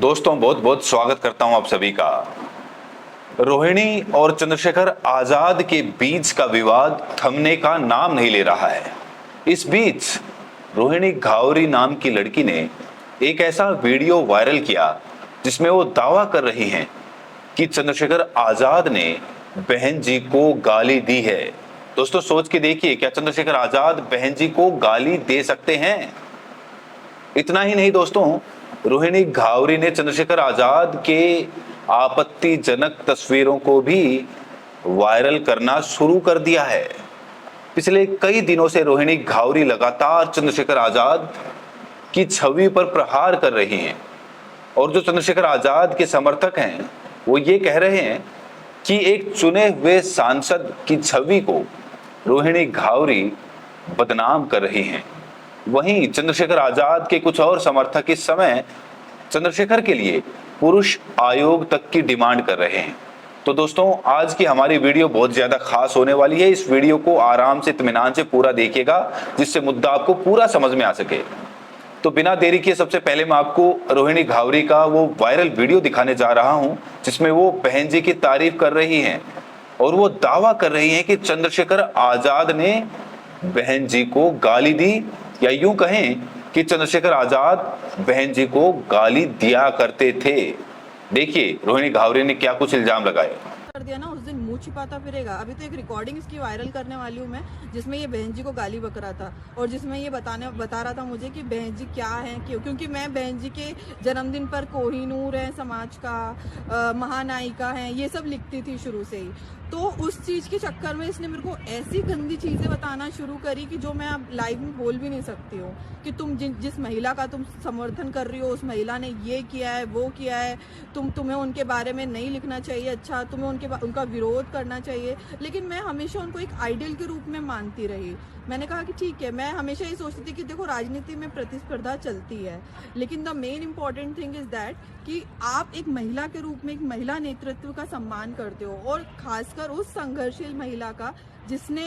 दोस्तों बहुत बहुत स्वागत करता हूं आप सभी का। रोहिणी और चंद्रशेखर आजाद के बीच का विवाद थमने का नाम नहीं ले रहा है। इस बीच रोहिणी घावरी नाम की लड़की ने एक ऐसा वीडियो वायरल किया जिसमें वो दावा कर रही हैं कि चंद्रशेखर आजाद ने बहन जी को गाली दी है। दोस्तों सोच के देखिए, क्या चंद्रशेखर आजाद बहन जी को गाली दे सकते हैं? इतना ही नहीं दोस्तों, रोहिणी घावरी ने चंद्रशेखर आजाद के आपत्तिजनक तस्वीरों को भी वायरल करना शुरू कर दिया है। पिछले कई दिनों से रोहिणी घावरी लगातार चंद्रशेखर आजाद की छवि पर प्रहार कर रही हैं और जो चंद्रशेखर आजाद के समर्थक हैं वो ये कह रहे हैं कि एक चुने हुए सांसद की छवि को रोहिणी घावरी बदनाम कर रही हैं। वहीं चंद्रशेखर आजाद के कुछ और समर्थक इस समय चंद्रशेखर के लिए पुरुष आयोग तक की डिमांड कर रहे हैं। तो दोस्तों आज की हमारी वीडियो बहुत ज्यादा खास होने वाली है। इस वीडियो को आराम से इत्मीनान से पूरा देखिएगा जिससे मुद्दा आपको पूरा समझ में आ सके। तो बिना देरी किए सबसे पहले मैं आपको रोहिणी घावरी का वो वायरल वीडियो दिखाने जा रहा हूं जिसमें वो बहन जी की तारीफ कर रही हैं और वो दावा कर रही हैं कि चंद्रशेखर आजाद ने बहन जी को गाली दी, या यूं कहें कि चंद्रशेखर आजाद बहन जी को गाली दिया करते थे। देखिए रोहिणी घावरी ने क्या कुछ इल्जाम लगाए। कर दिया ना, उस दिन मुंह छिपाता फिरेगा। अभी तो एक रिकॉर्डिंग इसकी वायरल करने वाली हूँ मैं, जिसमें ये बहन जी को गाली बक रहा था और जिसमें ये बता रहा था मुझे कि बहन जी क्या है, क्यों, क्योंकि मैं बहन जी के जन्मदिन पर कोहिनूर है समाज का, महानायिका है, ये सब लिखती थी शुरू से ही। तो उस चीज के चक्कर में इसने मेरे को ऐसी गंदी चीजें बताना शुरू करी कि जो मैं अब लाइव में बोल भी नहीं सकती हूँ कि तुम जिस महिला का तुम समर्थन कर रही हो उस महिला ने ये किया है वो किया है, तुम्हें उनके बारे में नहीं लिखना चाहिए, अच्छा तुम्हें उनका विरोध करना चाहिए। लेकिन मैं हमेशा उनको एक आइडियल के रूप में मानती रही। मैंने कहा कि ठीक है, मैं हमेशा ये सोचती थी कि देखो राजनीति में प्रतिस्पर्धा चलती है, लेकिन the main important thing is that कि आप एक महिला के रूप में एक महिला नेतृत्व का सम्मान करते हो और खासकर उस संघर्षशील महिला का जिसने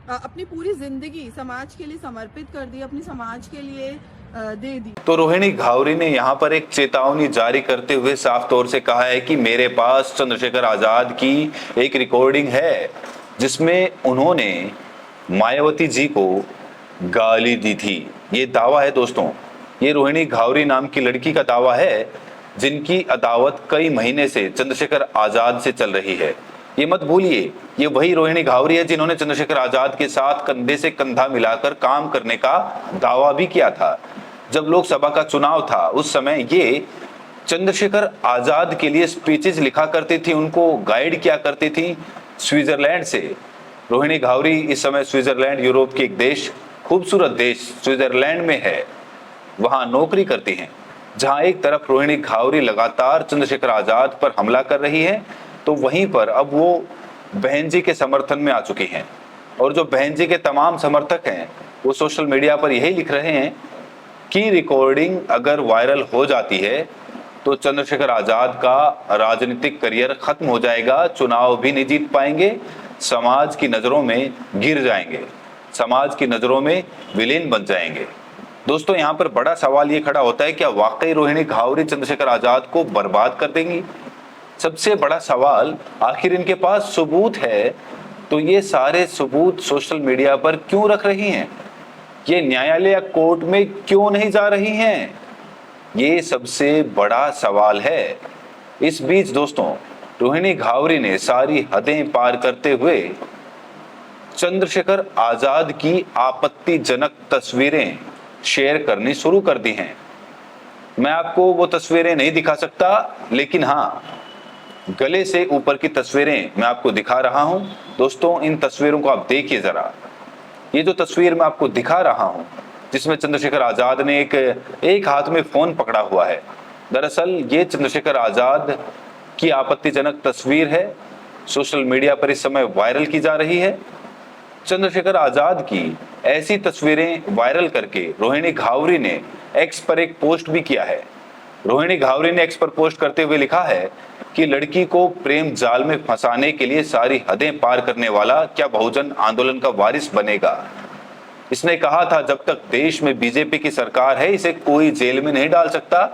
अपनी पूरी जिंदगी समाज के लिए समर्पित कर दी, अपनी समाज के लिए दे दी। तो रोहिणी घावरी ने यहाँ पर एक चेतावनी जारी करते हुए साफ तौर से कहा है कि मेरे पास चंद्रशेखर आजाद की एक रिकॉर्डिंग है जिसमें उन्होंने मायावती जी को गाली दी थी। ये दावा है दोस्तों, ये रोहिणी घावरी नाम की लड़की का दावा है जिनकी अदावत कई महीने से चंद्रशेखर आजाद से चल रही है। ये मत भूलिए, ये वही रोहिणी घावरी है जिन्होंने चंद्रशेखर आजाद के साथ कंधे से कंधा मिलाकर काम करने का दावा भी किया था। जब लोकसभा का चुनाव था उस समय ये चंद्रशेखर आजाद के लिए स्पीचेस लिखा करती थी, उनको गाइड किया करती थी स्विट्जरलैंड से। रोहिणी घावरी इस समय स्विट्जरलैंड, यूरोप के एक देश, खूबसूरत देश स्विट्जरलैंड में है, वहां नौकरी करती हैं। जहां एक तरफ रोहिणी घावरी लगातार चंद्रशेखर आजाद पर हमला कर रही है तो वहीं पर अब वो बहन जी के समर्थन में आ चुकी हैं और जो बहन जी के तमाम समर्थक हैं वो सोशल मीडिया पर यही लिख रहे हैं कि रिकॉर्डिंग अगर वायरल हो जाती है तो चंद्रशेखर आजाद का राजनीतिक करियर खत्म हो जाएगा, चुनाव भी नहीं जीत पाएंगे, समाज की नजरों में गिर जाएंगे, समाज की नजरों में विलेन बन जाएंगे। दोस्तों यहाँ पर बड़ा सवाल ये खड़ा होता है, क्या वाकई रोहिणी घावरी चंद्रशेखर आजाद को बर्बाद कर देंगी? सबसे बड़ा सवाल, आखिर इनके पास सबूत है तो ये सारे सबूत सोशल मीडिया पर क्यों रख रही हैं? ये न्यायालय या कोर्ट में क्यों नहीं जा रही हैं? ये सबसे बड़ा सवाल है। इस बीच दोस्तों रोहिणी घावरी ने सारी हदें पार करते हुए चंद्रशेखर आजाद की आपत्तिजनक तस्वीरें शेयर करनी शुरू कर दी हैं। मैं आपको वो तस्वीरें नहीं दिखा सकता, लेकिन हाँ गले से ऊपर की तस्वीरें मैं आपको दिखा रहा हूं। दोस्तों इन तस्वीरों को आप देखिए जरा। ये जो तस्वीर मैं आपको दिखा रहा हूं जिसमें चंद्रशेखर आजाद ने एक हाथ में फोन पकड़ा हुआ है, दरअसल ये चंद्रशेखर आजाद की आपत्तिजनक तस्वीर है, सोशल मीडिया पर इस समय वायरल की जा रही है। चंद्रशेखर आजाद की ऐसी तस्वीरें वायरल करके रोहिणी घावरी ने एक्स पर एक पोस्ट भी किया है। रोहिणी घावरी ने एक्स पर पोस्ट करते हुए लिखा है कि लड़की को प्रेम जाल में फंसाने के लिए सारी हदें पार करने वाला क्या बहुजन आंदोलन का वारिस बनेगा? इसने कहा था जब तक देश में बीजेपी की सरकार है इसे कोई जेल में नहीं डाल सकता।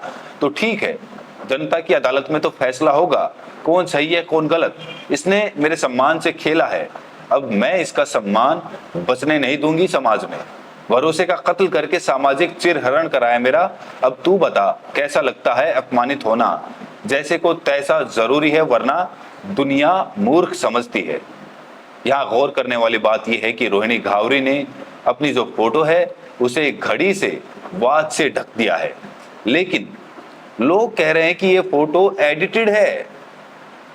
तो ठीक है, जनता की अदालत में तो फैसला होगा कौन सही है कौन गलत। इसने मेरे सम्मान से खेला है, अब मैं इसका सम्मान बचने नहीं दूंगी। समाज में भरोसे का कत्ल करके सामाजिक चिरहरण कराया मेरा। अब तू बता कैसा लगता है अपमानित होना, जैसे को तैसा जरूरी है वरना दुनिया मूर्ख समझती है। यहाँ गौर करने वाली बात यह है कि रोहिणी घावरी ने अपनी जो फोटो है उसे घड़ी से वाद से ढक दिया है, लेकिन लोग कह रहे हैं कि ये फोटो एडिटेड है।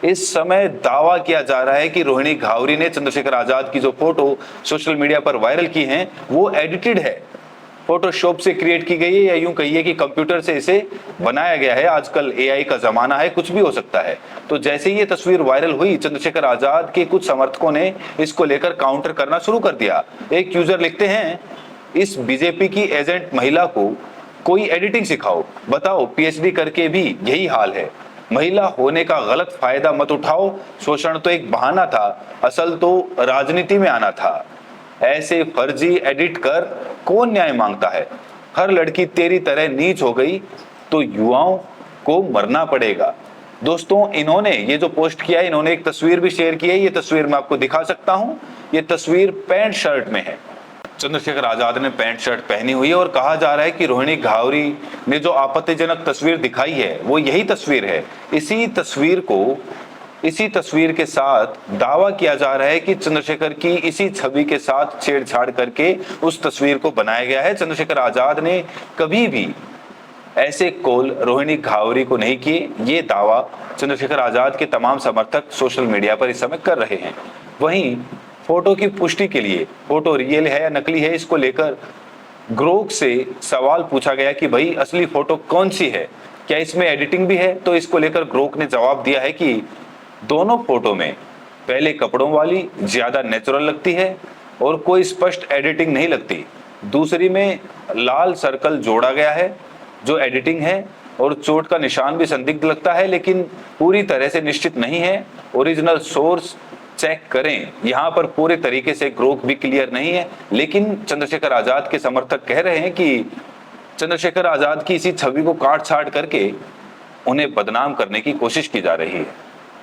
इस समय दावा किया जा रहा है कि रोहिणी घावरी ने चंद्रशेखर आजाद की जो फोटो सोशल मीडिया पर वायरल की है वो एडिटेड है, फोटोशॉप से क्रिएट की गई है, या यूं कहिए कि कंप्यूटर से इसे बनाया गया है। आजकल एआई का जमाना है, कुछ भी हो सकता है। तो जैसे ही ये तस्वीर वायरल हुई, चंद्रशेखर आजाद के कुछ समर्थकों ने इसको लेकर काउंटर करना शुरू कर दिया। एक यूजर लिखते हैं, इस बीजेपी की एजेंट महिला को कोई एडिटिंग सिखाओ, बताओ पीएचडी करके भी यही हाल है। महिला होने का गलत फायदा मत उठाओ, शोषण तो एक बहाना था, असल तो राजनीति में आना था। ऐसे फर्जी एडिट कर कौन न्याय मांगता है? हर लड़की तेरी तरह नीच हो गई तो युवाओं को मरना पड़ेगा। दोस्तों, इन्होंने ये जो पोस्ट किया है, इन्होंने एक तस्वीर भी शेयर की है। ये तस्वीर मैं आपको दिखा सकता हूं। ये तस्वीर पैंट शर्ट में है, चंद्रशेखर आजाद ने पैंट शर्ट पहनी हुई है और कहा जा रहा है कि रोहिणी घावरी ने जो आपत्तिजनक तस्वीर दिखाई है वो यही तस्वीर है। इसी तस्वीर के साथ दावा किया जा रहा है कि चंद्रशेखर की इसी छवि के साथ छेड़छाड़ करके उस तस्वीर को बनाया गया है। चंद्रशेखर आजाद ने कभी भी ऐसे कॉल रोहिणी घावरी को नहीं किए। ये दावा चंद्रशेखर आजाद के तमाम समर्थक सोशल मीडिया पर इस समय कर रहे हैं। वहीं फोटो की पुष्टि के लिए फोटो रियल है या नकली है, इसको लेकर ग्रोक से सवाल पूछा गया कि भाई असली फोटो कौन सी है, क्या इसमें एडिटिंग भी है? तो इसको लेकर ग्रोक ने जवाब दिया है कि दोनों फोटो में पहले कपड़ों वाली ज्यादा नेचुरल लगती है और कोई स्पष्ट एडिटिंग नहीं लगती, दूसरी में लाल सर्कल जोड़ा गया है जो एडिटिंग है और चोट का निशान भी संदिग्ध लगता है, लेकिन पूरी तरह से निश्चित नहीं है। ओरिजिनल सोर्स चेक करें। यहाँ पर पूरे तरीके से ग्रोक भी क्लियर नहीं है, लेकिन चंद्रशेखर आजाद के समर्थक कह रहे हैं कि चंद्रशेखर आजाद की इसी छवि को काट छाट करके उन्हें बदनाम करने की कोशिश की जा रही है।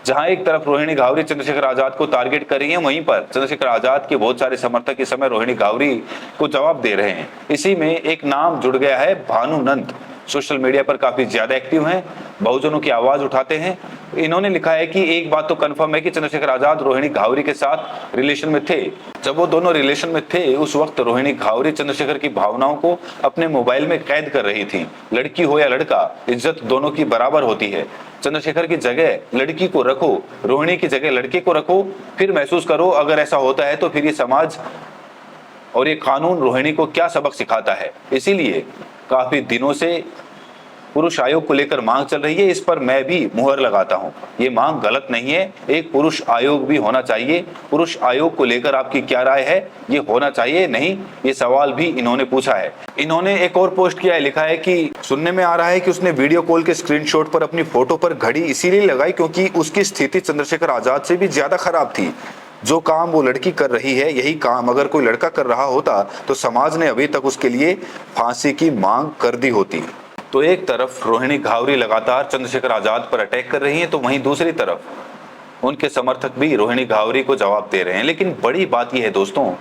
जहां एक तरफ रोहिणी घावरी चंद्रशेखर आजाद को टारगेट कर रही है, वहीं पर चंद्रशेखर आजाद के बहुत सारे समर्थक इस समय रोहिणी घावरी को जवाब दे रहे हैं। इसी में एक नाम जुड़ गया है, भानु नंद। सोशल मीडिया पर काफी ज्यादा एक्टिव हैं, बहुजनों की आवाज उठाते हैं। इन्होंने लिखा है कि एक बात तो कंफर्म है कि चंद्रशेखर आजाद रोहिणी घावरी के साथ रिलेशन में थे। जब वो दोनों रिलेशन में थे उस वक्त रोहिणी घावरी चंद्रशेखर की भावनाओं को अपने मोबाइल में कैद कर रही थी। लड़की हो या लड़का, इज्जत दोनों की बराबर होती है। चंद्रशेखर की जगह लड़की को रखो, रोहिणी की जगह लड़के को रखो, फिर महसूस करो अगर ऐसा होता है तो फिर ये समाज और ये कानून रोहिणी को क्या सबक सिखाता है। इसीलिए काफी दिनों से पुरुष आयोग को लेकर मांग चल रही है। इस पर मैं भी मुहर लगाता हूं, ये मांग गलत नहीं है। एक पुरुष आयोग भी होना चाहिए। पुरुष आयोग को लेकर आपकी क्या राय है? ये होना चाहिए नहीं, ये सवाल भी इन्होंने पूछा है। इन्होंने एक और पोस्ट किया है, लिखा है कि सुनने में आ रहा है कि उसने वीडियो कॉल के स्क्रीनशॉट पर अपनी फोटो पर घड़ी इसीलिए लगाई क्योंकि उसकी स्थिति चंद्रशेखर आजाद से भी ज्यादा खराब थी। जो काम वो लड़की कर रही है, यही काम अगर कोई लड़का कर रहा होता तो समाज ने अभी तक उसके लिए फांसी की मांग कर दी होती। तो एक तरफ रोहिणी घावरी लगातार चंद्रशेखर आजाद पर अटैक कर रही हैं, तो वहीं दूसरी तरफ उनके समर्थक भी रोहिणी घावरी को जवाब दे रहे हैं। लेकिन बड़ी बात यह है दोस्तों,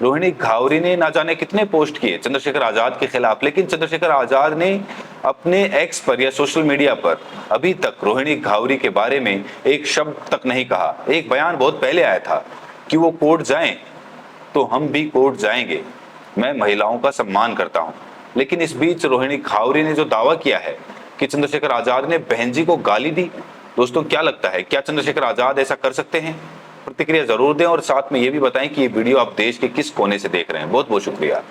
रोहिणी घावरी ने ना जाने कितने पोस्ट किए चंद्रशेखर आजाद के खिलाफ, लेकिन चंद्रशेखर आजाद ने अपने एक्स पर या सोशल मीडिया पर अभी तक रोहिणी घावरी के बारे में एक शब्द तक नहीं कहा। एक बयान बहुत पहले आया था कि वो कोर्ट जाएं तो हम भी कोर्ट जाएंगे, मैं महिलाओं का सम्मान करता हूं। लेकिन इस बीच रोहिणी घावरी ने जो दावा किया है कि चंद्रशेखर आजाद ने बहन जी को गाली दी, दोस्तों क्या लगता है, क्या चंद्रशेखर आजाद ऐसा कर सकते हैं? प्रतिक्रिया जरूर दें और साथ में ये भी बताएं कि ये वीडियो आप देश के किस कोने से देख रहे हैं। बहुत बहुत शुक्रिया।